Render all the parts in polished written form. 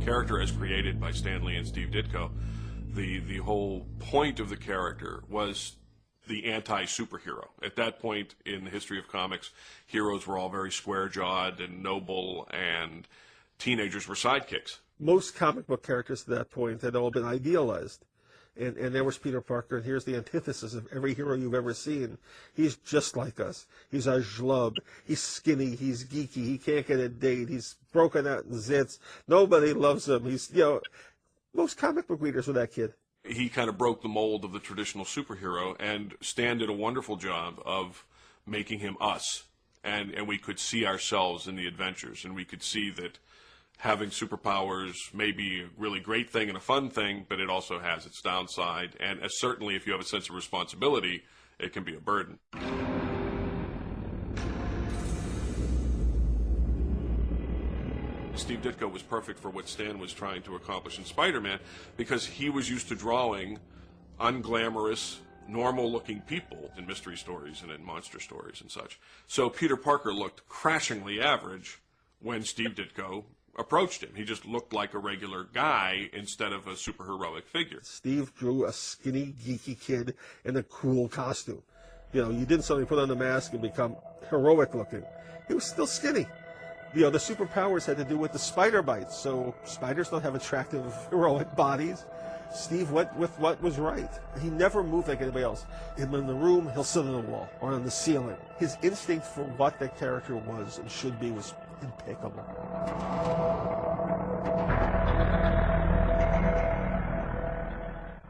character as created by Stan Lee and Steve Ditko, the whole point of the character was the anti-superhero. At that point in the history of comics, heroes were all very square-jawed and noble, and teenagers were sidekicks. Most comic book characters at that point had all been idealized. And there was Peter Parker, and here's the antithesis of every hero you've ever seen. He's just like us. He's a schlub. He's skinny. He's geeky. He can't get a date. He's broken out in zits. Nobody loves him. He's, most comic book readers were that kid. He kind of broke the mold of the traditional superhero, and Stan did a wonderful job of making him us. And we could see ourselves in the adventures, and we could see that having superpowers may be a really great thing and a fun thing, but it also has its downside. And certainly if you have a sense of responsibility, it can be a burden. Steve Ditko was perfect for what Stan was trying to accomplish in Spider-Man, because he was used to drawing unglamorous, normal-looking people in mystery stories and in monster stories and such. So Peter Parker looked crashingly average when Steve Ditko approached him. He just looked like a regular guy instead of a superheroic figure. Steve drew a skinny, geeky kid in a cool costume. You didn't suddenly put on the mask and become heroic-looking. He was still skinny. The superpowers had to do with the spider bites, so spiders don't have attractive, heroic bodies. Steve went with what was right. He never moved like anybody else. In the room, he'll sit on the wall or on the ceiling. His instinct for what that character was and should be was impeccable.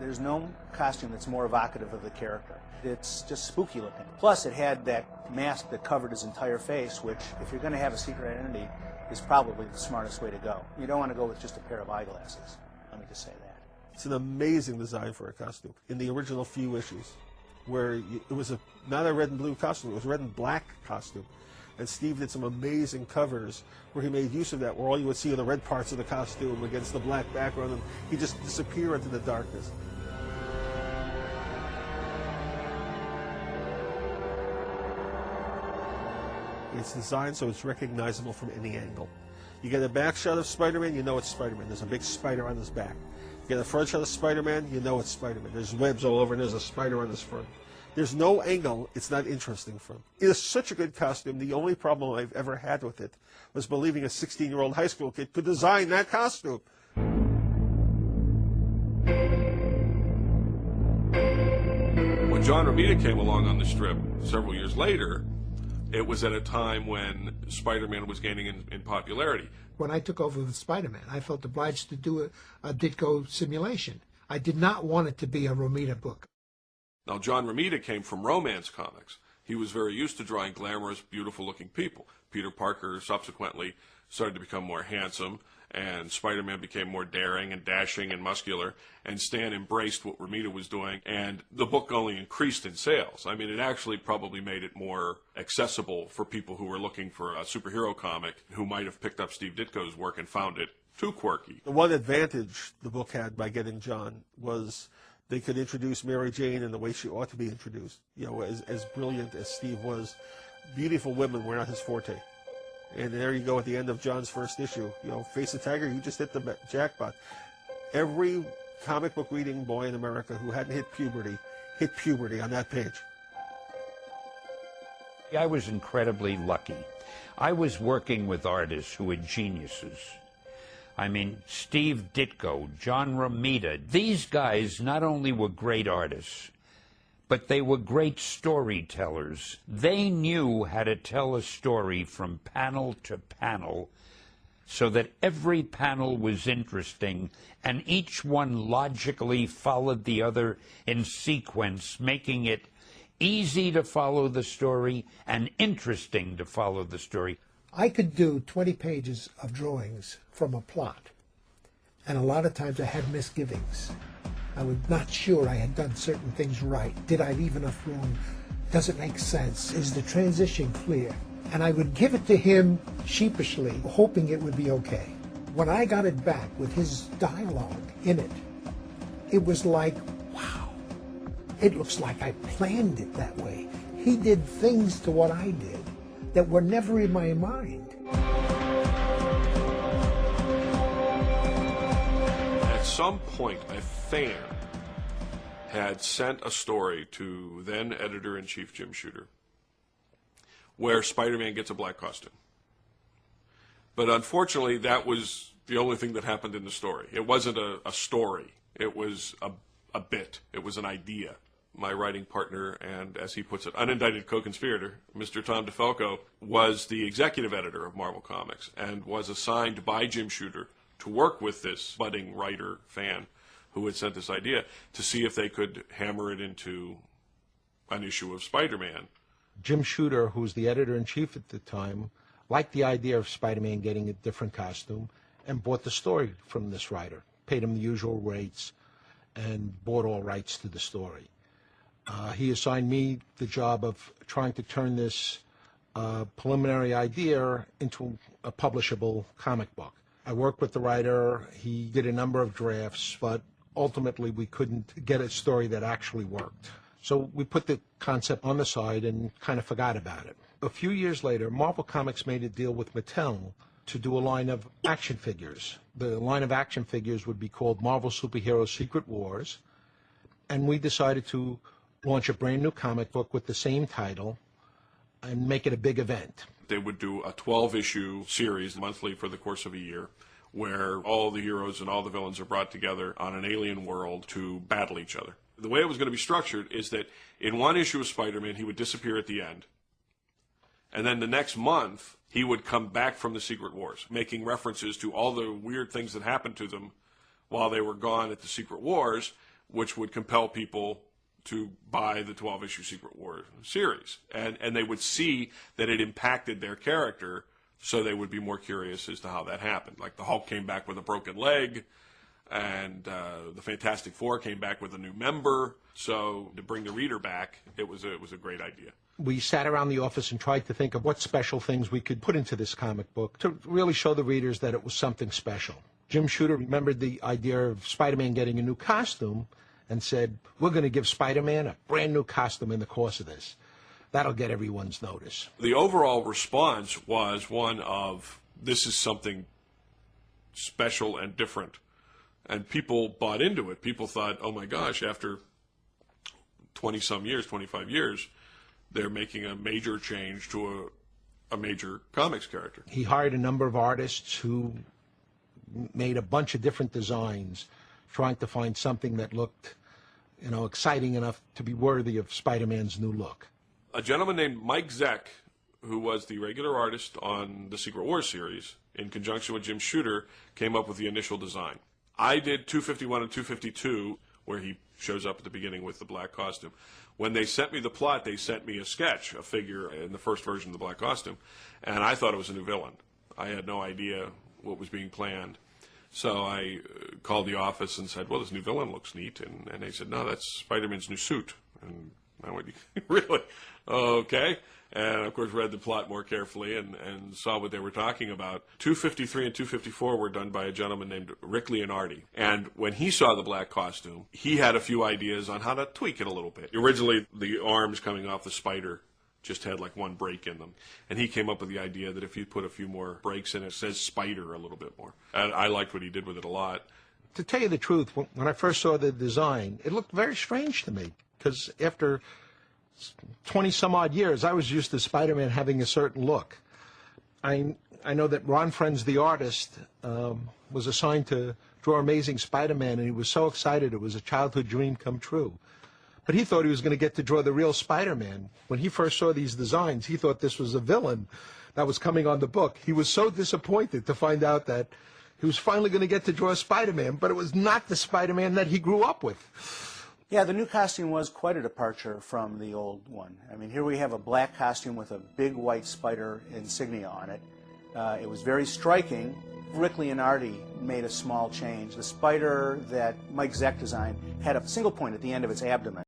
There's no costume that's more evocative of the character. It's just spooky looking. Plus, it had that mask that covered his entire face, which, if you're going to have a secret identity, is probably the smartest way to go. You don't want to go with just a pair of eyeglasses. Let me just say that. It's an amazing design for a costume. In the original few issues, where it was not a red and blue costume, it was a red and black costume. And Steve did some amazing covers where he made use of that, where all you would see are the red parts of the costume against the black background, and he'd just disappear into the darkness. It's designed so it's recognizable from any angle. You get a back shot of Spider-Man, you know it's Spider-Man. There's a big spider on his back. You get a front shot of Spider-Man, you know it's Spider-Man. There's webs all over, and there's a spider on his front. There's no angle it's not interesting from. It is such a good costume. The only problem I've ever had with it was believing a 16-year-old high school kid could design that costume. When John Romita came along on the strip several years later, it was at a time when Spider-Man was gaining in popularity. When I took over with Spider-Man, I felt obliged to do a Ditko simulation. I did not want it to be a Romita book. Now, John Romita came from romance comics. He was very used to drawing glamorous, beautiful-looking people. Peter Parker subsequently started to become more handsome, and Spider-Man became more daring and dashing and muscular, and Stan embraced what Romita was doing, and the book only increased in sales. I mean, it actually probably made it more accessible for people who were looking for a superhero comic who might have picked up Steve Ditko's work and found it too quirky. The one advantage the book had by getting John was they could introduce Mary Jane in the way she ought to be introduced. As brilliant as Steve was, beautiful women were not his forte. And there you go at the end of John's first issue. Face the Tiger, you just hit the jackpot. Every comic book reading boy in America who hadn't hit puberty on that page. I was incredibly lucky. I was working with artists who were geniuses. I mean, Steve Ditko, John Romita, these guys not only were great artists, but they were great storytellers. They knew how to tell a story from panel to panel so that every panel was interesting and each one logically followed the other in sequence, making it easy to follow the story and interesting to follow the story. I could do 20 pages of drawings from a plot, and a lot of times I had misgivings. I was not sure I had done certain things right. Did I leave enough room? Does it make sense? Is the transition clear? And I would give it to him sheepishly, hoping it would be okay. When I got it back with his dialogue in it, it was like, wow, it looks like I planned it that way. He did things to what I did that were never in my mind. some point, a fan had sent a story to then editor-in-chief Jim Shooter where Spider-Man gets a black costume. But unfortunately, that was the only thing that happened in the story. It wasn't a story. It was a bit. It was an idea. My writing partner and, as he puts it, unindicted co-conspirator, Mr. Tom DeFalco, was the executive editor of Marvel Comics and was assigned by Jim Shooter to work with this budding writer fan who had sent this idea to see if they could hammer it into an issue of Spider-Man. Jim Shooter, who was the editor-in-chief at the time, liked the idea of Spider-Man getting a different costume and bought the story from this writer, paid him the usual rates, and bought all rights to the story. He assigned me the job of trying to turn this preliminary idea into a publishable comic book. I worked with the writer. He did a number of drafts, but ultimately we couldn't get a story that actually worked. So we put the concept on the side and kind of forgot about it. A few years later, Marvel Comics made a deal with Mattel to do a line of action figures. The line of action figures would be called Marvel Superhero Secret Wars, and we decided to launch a brand new comic book with the same title and make it a big event. They would do a 12-issue series monthly for the course of a year where all the heroes and all the villains are brought together on an alien world to battle each other. The way it was going to be structured is that in one issue of Spider-Man, he would disappear at the end. And then the next month, he would come back from the Secret Wars, making references to all the weird things that happened to them while they were gone at the Secret Wars, which would compel people to buy the 12-issue Secret Wars series. And they would see that it impacted their character, so they would be more curious as to how that happened. Like the Hulk came back with a broken leg, and the Fantastic Four came back with a new member. So to bring the reader back, it was a great idea. We sat around the office and tried to think of what special things we could put into this comic book to really show the readers that it was something special. Jim Shooter remembered the idea of Spider-Man getting a new costume and said, we're going to give Spider-Man a brand new costume in the course of this. That'll get everyone's notice. The overall response was one of, this is something special and different. And people bought into it. People thought, oh my gosh, after 20-some years, 25 years, they're making a major change to a major comics character. He hired a number of artists who made a bunch of different designs, trying to find something that looked, exciting enough to be worthy of Spider-Man's new look. A gentleman named Mike Zeck, who was the regular artist on the Secret Wars series, in conjunction with Jim Shooter, came up with the initial design. I did 251 and 252, where he shows up at the beginning with the black costume. When they sent me the plot, they sent me a sketch, a figure in the first version of the black costume, and I thought it was a new villain. I had no idea what was being planned. So I called the office and said, well, this new villain looks neat. And they said, no, that's Spider-Man's new suit. And I went, really? Okay. And, of course, read the plot more carefully and saw what they were talking about. 253 and 254 were done by a gentleman named Rick Leonardi. And when he saw the black costume, he had a few ideas on how to tweak it a little bit. Originally, the arms coming off the spider just had like one break in them. And he came up with the idea that if you put a few more breaks in it, says spider a little bit more. And I liked what he did with it a lot. To tell you the truth, when I first saw the design, it looked very strange to me, because after 20-some-odd years, I was used to Spider-Man having a certain look. I know that Ron Frenz, the artist, was assigned to draw Amazing Spider-Man, and he was so excited. It was a childhood dream come true. But he thought he was going to get to draw the real Spider-Man. When he first saw these designs, he thought this was a villain that was coming on the book. He was so disappointed to find out that he was finally going to get to draw Spider-Man, but it was not the Spider-Man that he grew up with. Yeah, the new costume was quite a departure from the old one. I mean, here we have a black costume with a big white spider insignia on it. It was very striking. Rick Leonardi made a small change. The spider that Mike Zeck designed had a single point at the end of its abdomen.